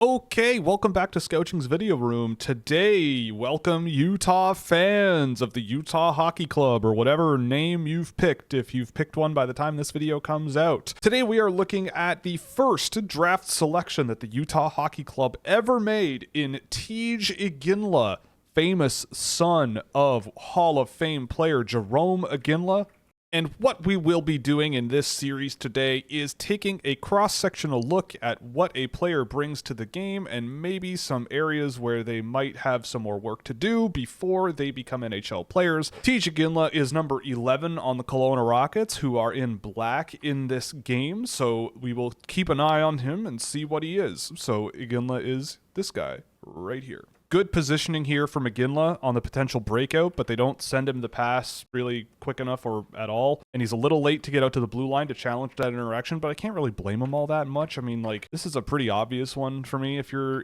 Okay, welcome back to Scouching's video room. Today, welcome Utah fans of the Utah Hockey Club, or whatever name you've picked, if you've picked one by the time this video comes out. Today we are looking at the first draft selection that the Utah Hockey Club ever made in Tij Iginla, famous son of Hall of Fame player Jarome Iginla. And what we will be doing in this series today is taking a cross-sectional look at what a player brings to the game and maybe some areas where they might have some more work to do before they become NHL players. Tij Iginla is number 11 on the Kelowna Rockets, who are in black in this game, so we will keep an eye on him and see what he is. So Iginla is this guy right here. Good positioning here from Iginla on the potential breakout, but they don't send him the pass really quick enough or at all. And he's a little late to get out to the blue line to challenge that interaction, but I can't really blame him all that much. I mean, like, this is a pretty obvious one for me. If you're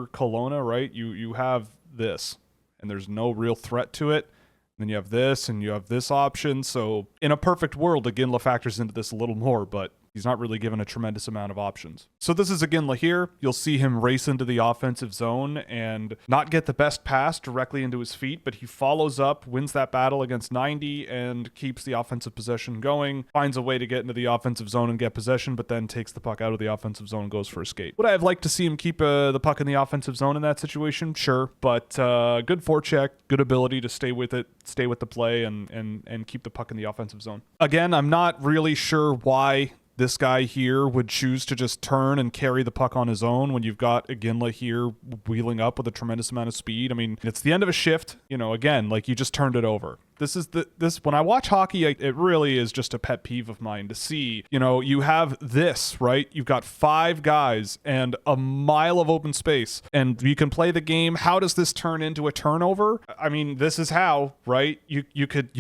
Kelowna, right, you have this, and there's no real threat to it. Then you have this, and you have this option. So in a perfect world, Iginla factors into this a little more, but he's not really given a tremendous amount of options. So this is Iginla here. You'll see him race into the offensive zone and not get the best pass directly into his feet, but he follows up, wins that battle against 90, and keeps the offensive possession going, finds a way to get into the offensive zone and get possession, but then takes the puck out of the offensive zone and goes for a skate. Would I have liked to see him keep the puck in the offensive zone in that situation? Sure, but good forecheck, good ability to stay with it, stay with the play, and keep the puck in the offensive zone. Again, I'm not really sure why this guy here would choose to just turn and carry the puck on his own when you've got Iginla here wheeling up with a tremendous amount of speed. I mean, it's the end of a shift, again, like you just turned it over. This when I watch hockey, it really is just a pet peeve of mine to see, you have this, right? You've got 5 guys and a mile of open space and you can play the game. How does this turn into a turnover? I mean, this is how, right? You could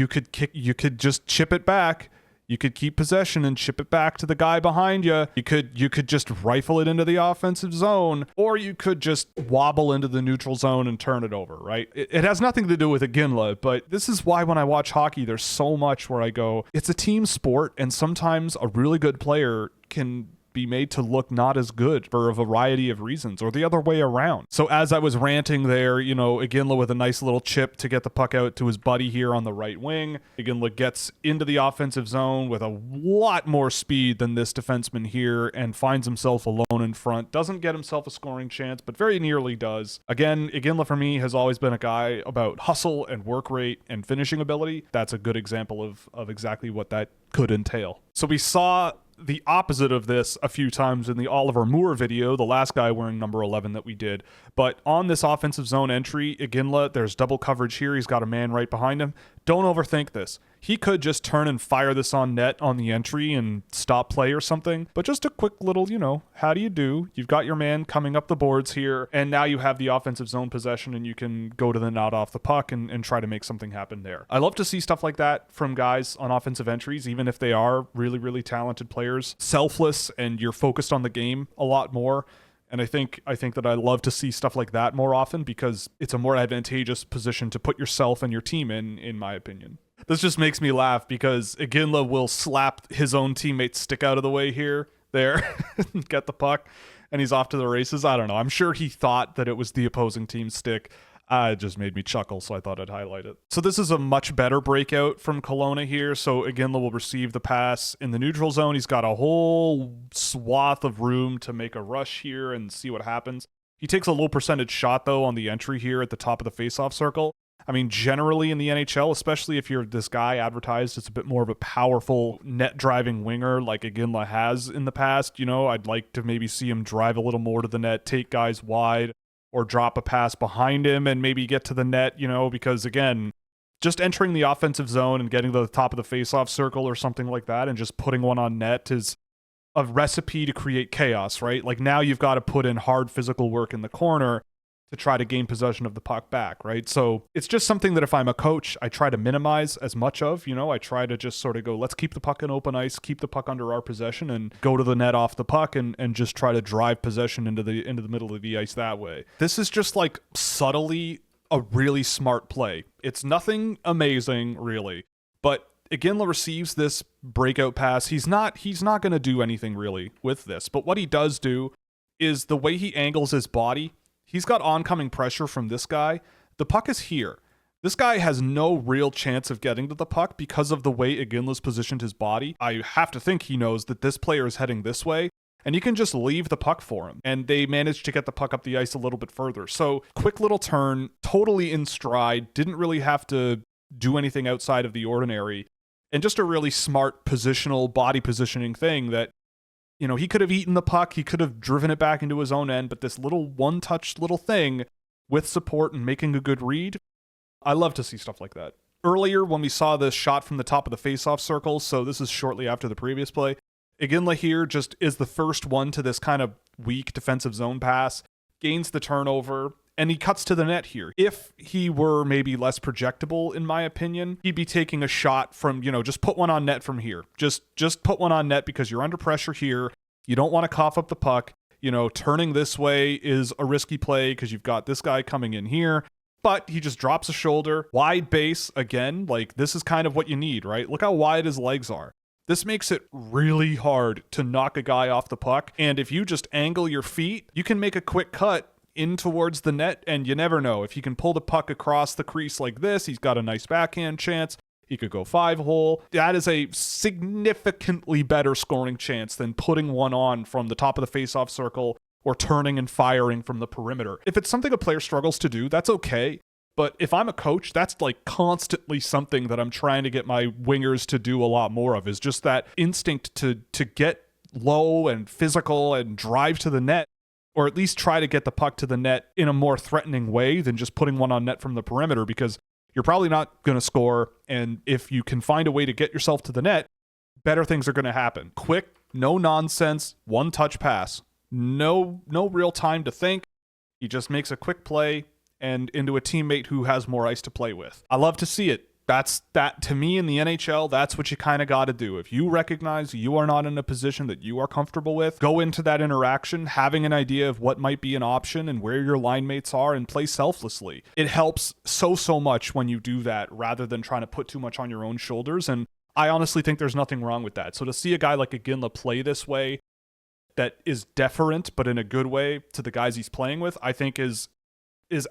just chip it back. You could keep possession and chip it back to the guy behind you. You could just rifle it into the offensive zone, or you could just wobble into the neutral zone and turn it over, right? It has nothing to do with Iginla, but this is why when I watch hockey, there's so much where I go, it's a team sport, and sometimes a really good player can be made to look not as good for a variety of reasons, or the other way around. So as I was ranting there, Iginla with a nice little chip to get the puck out to his buddy here on the right wing. Iginla gets into the offensive zone with a lot more speed than this defenseman here and finds himself alone in front. Doesn't get himself a scoring chance, but very nearly does. Again, Iginla for me has always been a guy about hustle and work rate and finishing ability. That's a good example of exactly what that could entail. So we saw the opposite of this a few times in the Oliver Moore video, the last guy wearing number 11 that we did. But on this offensive zone entry, Iginla, there's double coverage here. He's got a man right behind him. Don't overthink this. He could just turn and fire this on net on the entry and stop play or something. But just a quick little, how do you do? You've got your man coming up the boards here, and now you have the offensive zone possession, and you can go to the net off the puck and try to make something happen there. I love to see stuff like that from guys on offensive entries, even if they are really, really talented players. Selfless, and you're focused on the game a lot more. And I think that I love to see stuff like that more often because it's a more advantageous position to put yourself and your team in my opinion. This just makes me laugh because Iginla will slap his own teammate's stick out of the way there, get the puck, and he's off to the races. I don't know. I'm sure he thought that it was the opposing team's stick. It just made me chuckle, so I thought I'd highlight it. So this is a much better breakout from Kelowna here. So Iginla will receive the pass in the neutral zone. He's got a whole swath of room to make a rush here and see what happens. He takes a low percentage shot, though, on the entry here at the top of the faceoff circle. I mean, generally in the NHL, especially if you're this guy advertised as a bit more of a powerful net-driving winger like Iginla has in the past, I'd like to maybe see him drive a little more to the net, take guys wide, or drop a pass behind him and maybe get to the net, because again, just entering the offensive zone and getting to the top of the faceoff circle or something like that and just putting one on net is a recipe to create chaos, right? Like now you've got to put in hard physical work in the corner to try to gain possession of the puck back, right? So it's just something that if I'm a coach, I try to minimize as much of, I try to just sort of go, let's keep the puck in open ice, keep the puck under our possession and go to the net off the puck and just try to drive possession into the middle of the ice that way. This is just like subtly a really smart play. It's nothing amazing really, but Iginla receives this breakout pass. He's not going to do anything really with this, but what he does do is the way he angles his body. He's got oncoming pressure from this guy. The puck is here. This guy has no real chance of getting to the puck because of the way Iginla's positioned his body. I have to think he knows that this player is heading this way, and he can just leave the puck for him. And they managed to get the puck up the ice a little bit further. So quick little turn, totally in stride, didn't really have to do anything outside of the ordinary. And just a really smart positional body positioning thing that, you know, he could have eaten the puck, he could have driven it back into his own end, but this little one-touch little thing with support and making a good read, I love to see stuff like that. Earlier, when we saw this shot from the top of the face-off circle, so this is shortly after the previous play, Iginla here just is the first one to this kind of weak defensive zone pass, gains the turnover, and he cuts to the net here. If he were maybe less projectable, in my opinion, he'd be taking a shot from, you know, just put one on net from here. Just put one on net because you're under pressure here. You don't want to cough up the puck. You know, turning this way is a risky play because you've got this guy coming in here. But he just drops a shoulder, wide base again. Like, this is kind of what you need, right? Look how wide his legs are. This makes it really hard to knock a guy off the puck. And if you just angle your feet, you can make a quick cut in towards the net, and you never know. If he can pull the puck across the crease like this, he's got a nice backhand chance. He could go 5-hole. That is a significantly better scoring chance than putting one on from the top of the face-off circle or turning and firing from the perimeter. If it's something a player struggles to do, that's okay. But if I'm a coach, that's like constantly something that I'm trying to get my wingers to do a lot more of, is just that instinct to get low and physical and drive to the net, or at least try to get the puck to the net in a more threatening way than just putting one on net from the perimeter, because you're probably not going to score. And if you can find a way to get yourself to the net, better things are going to happen. Quick, no nonsense, one-touch pass. No real time to think. He just makes a quick play and into a teammate who has more ice to play with. I love to see it. That to me in the NHL, that's what you kind of got to do. If you recognize you are not in a position that you are comfortable with, go into that interaction having an idea of what might be an option and where your line mates are, and play selflessly. It helps so much when you do that rather than trying to put too much on your own shoulders. And I honestly think there's nothing wrong with that. So to see a guy like Iginla play this way, that is deferent, but in a good way, to the guys he's playing with, I think is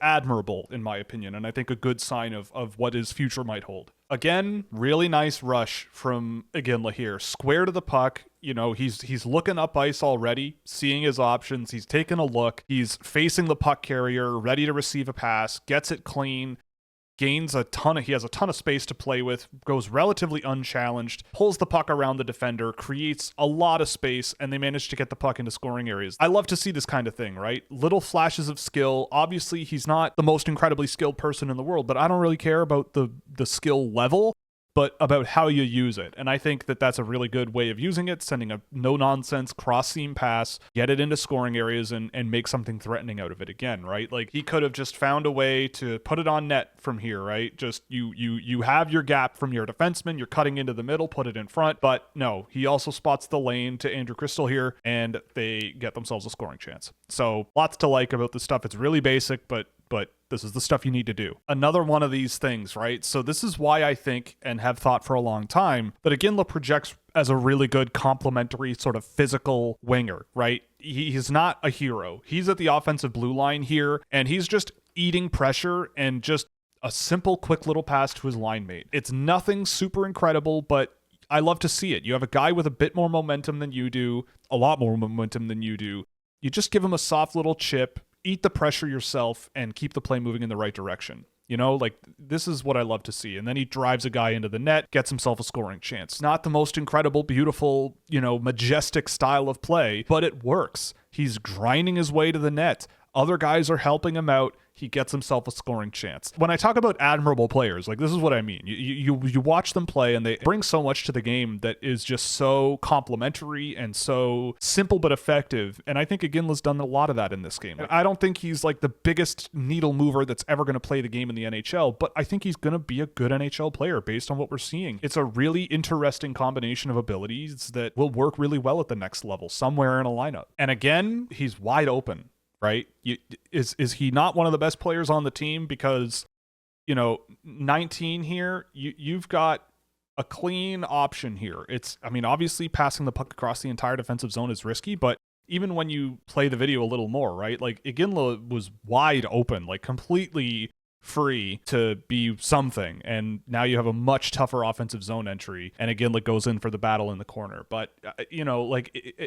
admirable, in my opinion, and I think a good sign of what his future might hold. Again, really nice rush from Iginla here. Square to the puck. You know, he's looking up ice already, seeing his options. He's taking a look. He's facing the puck carrier, ready to receive a pass, gets it clean, he has a ton of space to play with, goes relatively unchallenged, pulls the puck around the defender, creates a lot of space, and they manage to get the puck into scoring areas. I love to see this kind of thing, right? Little flashes of skill. Obviously, he's not the most incredibly skilled person in the world, but I don't really care about the skill level, but about how you use it. And I think that that's a really good way of using it, sending a no-nonsense cross-seam pass, get it into scoring areas, and make something threatening out of it again, right? Like, he could have just found a way to put it on net from here, right? Just you have your gap from your defenseman, you're cutting into the middle, put it in front. But no, he also spots the lane to Andrew Crystal here, and they get themselves a scoring chance. So lots to like about this stuff. It's really basic, but this is the stuff you need to do. Another one of these things, right? So this is why I think, and have thought for a long time, that Iginla projects as a really good complementary sort of physical winger, right? He's not a hero. He's at the offensive blue line here, and he's just eating pressure and just a simple, quick little pass to his line mate. It's nothing super incredible, but I love to see it. You have a guy with a bit more momentum than you do, a lot more momentum than you do. You just give him a soft little chip, eat the pressure yourself, and keep the play moving in the right direction. You know, like, this is what I love to see. And then he drives a guy into the net, gets himself a scoring chance. Not the most incredible, beautiful, you know, majestic style of play, but it works. He's grinding his way to the net. Other guys are helping him out. He gets himself a scoring chance. When I talk about admirable players, like, this is what I mean. You watch them play, and they bring so much to the game that is just so complimentary and so simple but effective. And I think Iginla's done a lot of that in this game. I don't think he's like the biggest needle mover that's ever going to play the game in the NHL, but I think he's going to be a good NHL player based on what we're seeing. It's a really interesting combination of abilities that will work really well at the next level, somewhere in a lineup. And again, he's wide open. Right? Is he not one of the best players on the team? Because, you know, 19 here, you've got a clean option here. I mean, obviously passing the puck across the entire defensive zone is risky, but even when you play the video a little more, right? Like Iginla was wide open, like completely free to be something, and now you have a much tougher offensive zone entry, and Iginla goes in for the battle in the corner. But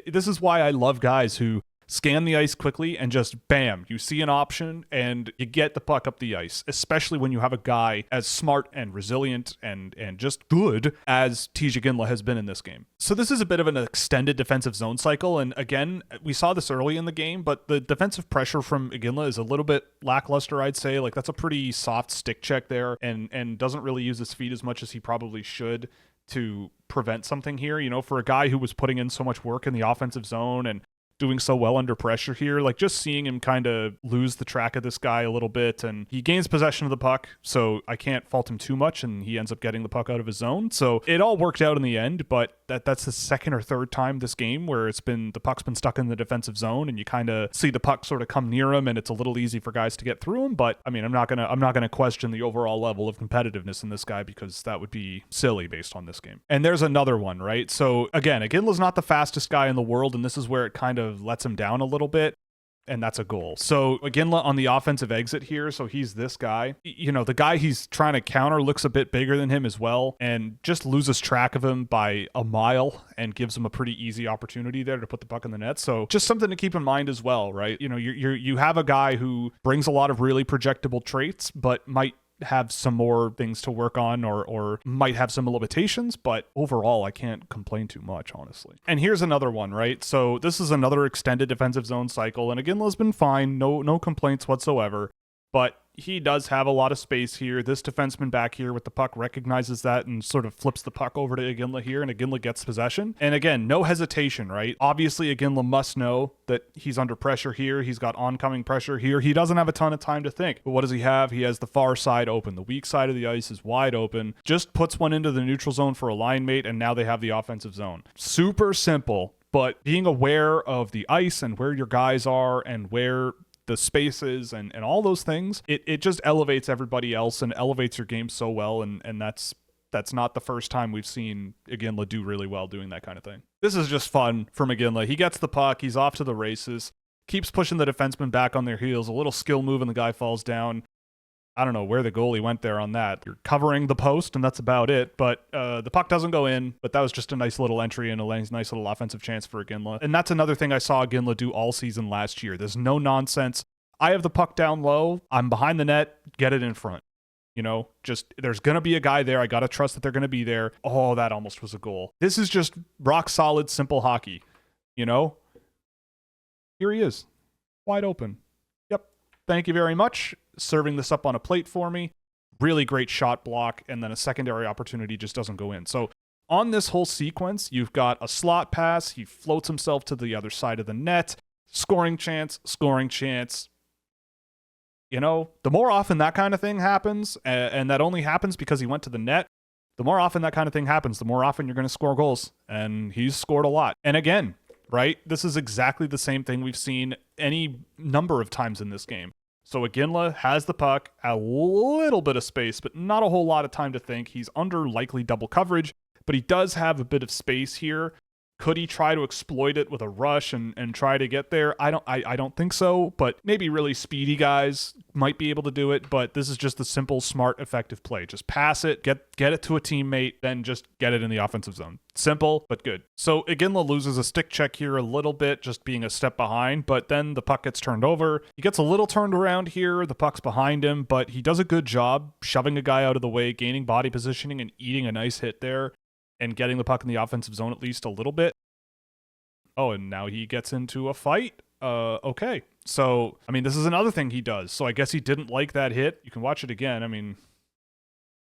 this is why I love guys who scan the ice quickly and just bam, you see an option and you get the puck up the ice, especially when you have a guy as smart and resilient and just good as Tij Iginla has been in this game. So this is a bit of an extended defensive zone cycle, and again, we saw this early in the game, but the defensive pressure from Iginla is a little bit lackluster, I'd say. Like, that's a pretty soft stick check there, and doesn't really use his feet as much as he probably should to prevent something here. You know, for a guy who was putting in so much work in the offensive zone and doing so well under pressure here, like just seeing him kind of lose the track of this guy a little bit, and he gains possession of the puck, so I can't fault him too much, and he ends up getting the puck out of his zone. So it all worked out in the end, but that's the second or third time this game where the puck's been stuck in the defensive zone, and you kind of see the puck sort of come near him, and it's a little easy for guys to get through him. But I mean, I'm not gonna question the overall level of competitiveness in this guy, because that would be silly based on this game. And there's another one, right? So again, Iginla's not the fastest guy in the world, and this is where it kind of lets him down a little bit, and that's a goal. So Iginla on the offensive exit here, so he's this guy. You know, the guy he's trying to counter looks a bit bigger than him as well, and just loses track of him by a mile and gives him a pretty easy opportunity there to put the puck in the net. So just something to keep in mind as well, right? You know, you have a guy who brings a lot of really projectable traits, but might have some more things to work on, or might have some limitations, but overall I can't complain too much, honestly. And here's another one, right? So this is another extended defensive zone cycle, and Iginla's been fine, no complaints whatsoever, but he does have a lot of space here. This defenseman back here with the puck recognizes that and sort of flips the puck over to Iginla here, and Iginla gets possession. And again, no hesitation, right? Obviously, Iginla must know that he's under pressure here. He's got oncoming pressure here. He doesn't have a ton of time to think. But what does he have? He has the far side open. The weak side of the ice is wide open. Just puts one into the neutral zone for a line mate, and now they have the offensive zone. Super simple, but being aware of the ice and where your guys are and where the spaces and all those things, it just elevates everybody else and elevates your game so well, and that's not the first time we've seen Iginla do really well doing that kind of thing. This is just fun from Iginla. He gets the puck, he's off to the races, keeps pushing the defenseman back on their heels, a little skill move, and the guy falls down. I don't know where the goalie went there on that. You're covering the post, and that's about it. But the puck doesn't go in, but that was just a nice little entry and a nice little offensive chance for Iginla. And that's another thing I saw Iginla do all season last year. There's no nonsense. I have the puck down low. I'm behind the net. Get it in front. You know, just there's going to be a guy there. I got to trust that they're going to be there. Oh, that almost was a goal. This is just rock solid, simple hockey. You know, here he is, wide open. Yep. Thank you very much. Serving this up on a plate for me. Really great shot block, and then a secondary opportunity just doesn't go in. So on this whole sequence, you've got a slot pass. He floats himself to the other side of the net. Scoring chance, scoring chance. You know, the more often that kind of thing happens, and that only happens because he went to the net, the more often that kind of thing happens, the more often you're going to score goals. And he's scored a lot. And again, right, this is exactly the same thing we've seen any number of times in this game. So Iginla has the puck, a little bit of space, but not a whole lot of time to think. He's under likely double coverage, but he does have a bit of space here. Could he try to exploit it with a rush and try to get there? I don't think so, but maybe really speedy guys might be able to do it, but this is just the simple, smart, effective play. Just pass it, get it to a teammate, then just get it in the offensive zone. Simple, but good. So Iginla loses a stick check here a little bit, just being a step behind, but then the puck gets turned over. He gets a little turned around here, the puck's behind him, but he does a good job shoving a guy out of the way, gaining body positioning, and eating a nice hit there, and getting the puck in the offensive zone at least a little bit. Oh, and now he gets into a fight. Okay. So, I mean, this is another thing he does. So I guess he didn't like that hit. You can watch it again. I mean,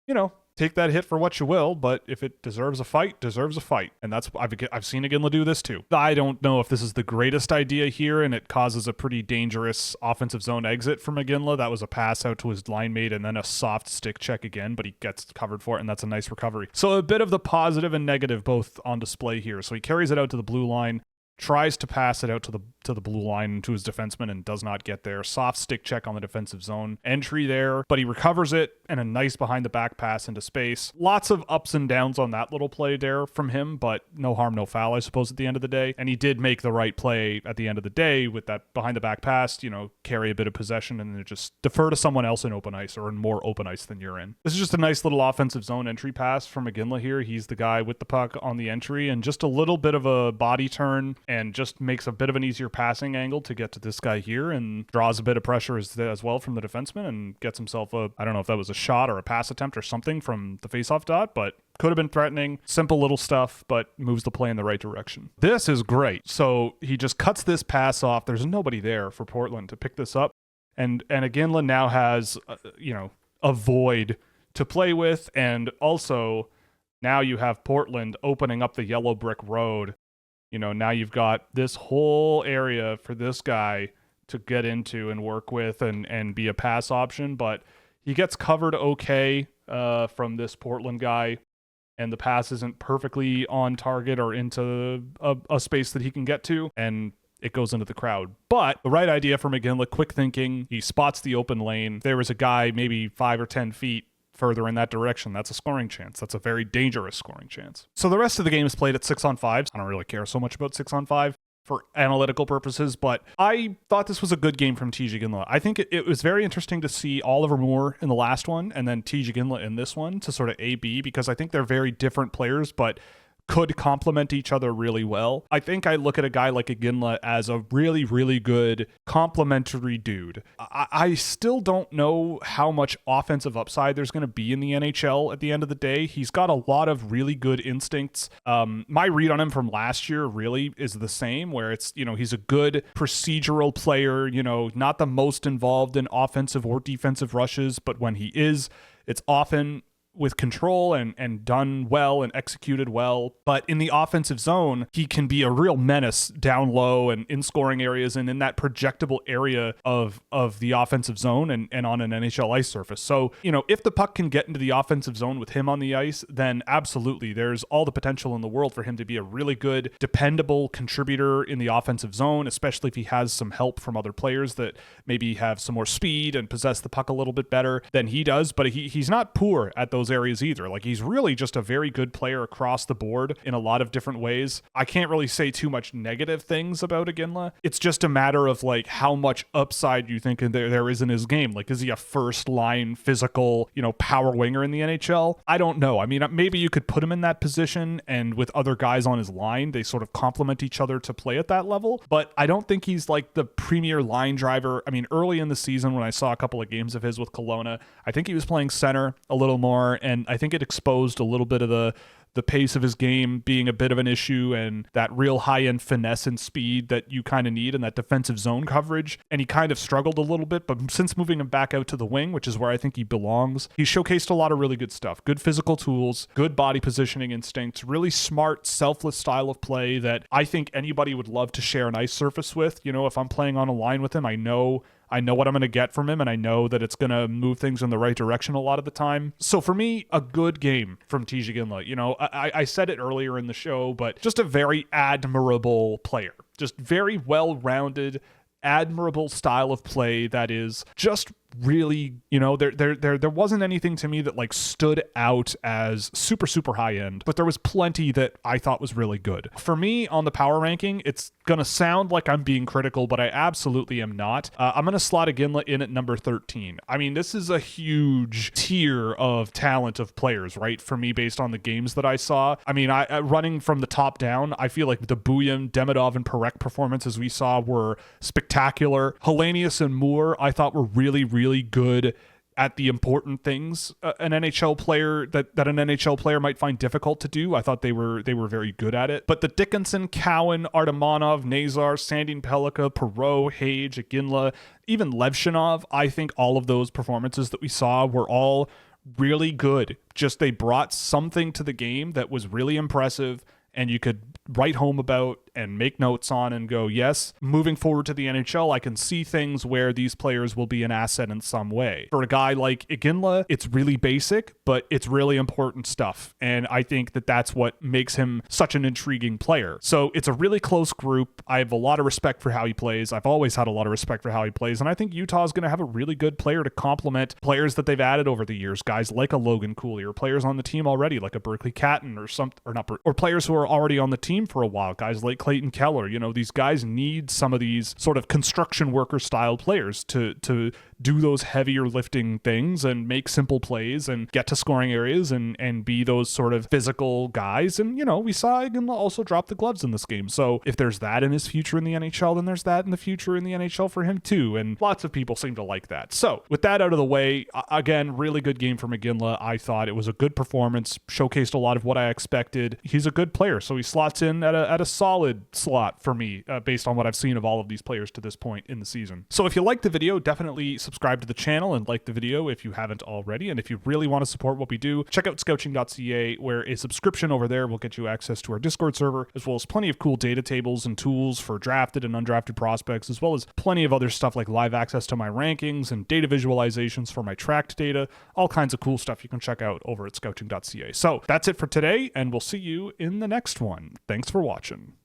you know, take that hit for what you will, but if it deserves a fight, deserves a fight. And that's, I've seen Iginla do this too. I don't know if this is the greatest idea here, and it causes a pretty dangerous offensive zone exit from Iginla. That was a pass out to his line mate and then a soft stick check again, but he gets covered for it, and that's a nice recovery. So a bit of the positive and negative both on display here. So he carries it out to the blue line. tries to pass it out to the blue line to his defenseman and does not get there. Soft stick check on the defensive zone entry there, but he recovers it and a nice behind the back pass into space. Lots of ups and downs on that little play there from him, but no harm, no foul, I suppose, at the end of the day. And he did make the right play at the end of the day with that behind the back pass, carry a bit of possession and then just defer to someone else in open ice or in more open ice than you're in. This is just a nice little offensive zone entry pass from Iginla here. He's the guy with the puck on the entry and just a little bit of a body turn and just makes a bit of an easier passing angle to get to this guy here and draws a bit of pressure as well from the defenseman and gets himself I don't know if that was a shot or a pass attempt or something from the faceoff dot, but could have been threatening. Simple little stuff, but moves the play in the right direction. This is great. So he just cuts this pass off. There's nobody there for Portland to pick this up. And Iginla now has, a void to play with. And also now you have Portland opening up the yellow brick road. Now you've got this whole area for this guy to get into and work with and be a pass option. But he gets covered okay from this Portland guy. And the pass isn't perfectly on target or into a space that he can get to. And it goes into the crowd. But the right idea from Iginla, quick thinking, he spots the open lane. There was a guy maybe 5 or 10 feet further in that direction. That's a scoring chance. That's a very dangerous scoring chance. So the rest of the game is played at 6-on-5. I don't really care so much about 6-on-5 for analytical purposes, but I thought this was a good game from Tij Iginla. I think it was very interesting to see Oliver Moore in the last one and then Tij Iginla in this one to sort of A-B, because I think they're very different players, but could complement each other really well. I think I look at a guy like Iginla as a really, really good complementary dude. I still don't know how much offensive upside there's going to be in the NHL at the end of the day. He's got a lot of really good instincts. My read on him from last year really is the same, where it's, he's a good procedural player, not the most involved in offensive or defensive rushes, but when he is, it's often with control and done well and executed well. But in the offensive zone, he can be a real menace down low and in scoring areas and in that projectable area of the offensive zone and on an NHL ice surface. So, if the puck can get into the offensive zone with him on the ice, then absolutely there's all the potential in the world for him to be a really good, dependable contributor in the offensive zone, especially if he has some help from other players that maybe have some more speed and possess the puck a little bit better than he does. But he's not poor at those areas either. Like, he's really just a very good player across the board in a lot of different ways. I can't really say too much negative things about Iginla. It's just a matter of like how much upside you think there is in his game. Like, is he a first line physical, power winger in the NHL? I don't know. I mean, maybe you could put him in that position, and with other guys on his line, they sort of complement each other to play at that level. But I don't think he's like the premier line driver. I mean, early in the season when I saw a couple of games of his with Kelowna, I think he was playing center a little more, and I think it exposed a little bit of the pace of his game being a bit of an issue and that real high-end finesse and speed that you kind of need in that defensive zone coverage. And he kind of struggled a little bit, but since moving him back out to the wing, which is where I think he belongs, he showcased a lot of really good stuff. Good physical tools, good body positioning instincts, really smart, selfless style of play that I think anybody would love to share an ice surface with. If I'm playing on a line with him, I know what I'm going to get from him, and I know that it's going to move things in the right direction a lot of the time. So for me, a good game from Tij Iginla. I said it earlier in the show, but just a very admirable player. Just very well-rounded, admirable style of play that is just really, there wasn't anything to me that like stood out as super, super high end, but there was plenty that I thought was really good. For me, on the power ranking, it's going to sound like I'm being critical, but I absolutely am not. I'm going to slot Iginla in at number 13. I mean, this is a huge tier of talent of players, right? For me, based on the games that I saw. I mean, running from the top down, I feel like the Buyan, Demidov, and Parekh performances we saw were spectacular. Hellenius and Moore, I thought were really, really good at the important things an NHL player that an NHL player might find difficult to do. I thought they were very good at it. But the Dickinson, Cowan, Artemanov, Nazar, Sandin Pellikka, Perreault, Hage, Iginla, even Levshinov, I think all of those performances that we saw were all really good. Just they brought something to the game that was really impressive and you could write home about and make notes on and go, yes, moving forward to the NHL, I can see things where these players will be an asset in some way. For a guy like Iginla, it's really basic, but it's really important stuff. And I think that that's what makes him such an intriguing player. So it's a really close group. I have a lot of respect for how he plays. I've always had a lot of respect for how he plays. And I think Utah is going to have a really good player to complement players that they've added over the years, guys like a Logan Cooley, or players on the team already like a Berkeley Catton or players who are already on the team for a while, guys like Clayton Keller. You know, these guys need some of these sort of construction worker style players to do those heavier lifting things and make simple plays and get to scoring areas and be those sort of physical guys. And, you know, we saw Iginla also drop the gloves in this game. So if there's that in his future in the NHL, then there's that in the future in the NHL for him too. And lots of people seem to like that. So with that out of the way, again, really good game from Iginla. I thought it was a good performance, showcased a lot of what I expected. He's a good player, so he slots in at a solid slot for me based on what I've seen of all of these players to this point in the season. So if you liked the video, definitely subscribe to the channel and like the video if you haven't already. And if you really want to support what we do, check out Scouching.ca, where a subscription over there will get you access to our Discord server, as well as plenty of cool data tables and tools for drafted and undrafted prospects, as well as plenty of other stuff like live access to my rankings and data visualizations for my tracked data, all kinds of cool stuff you can check out over at Scouching.ca. So that's it for today, and we'll see you in the next one. Thanks for watching.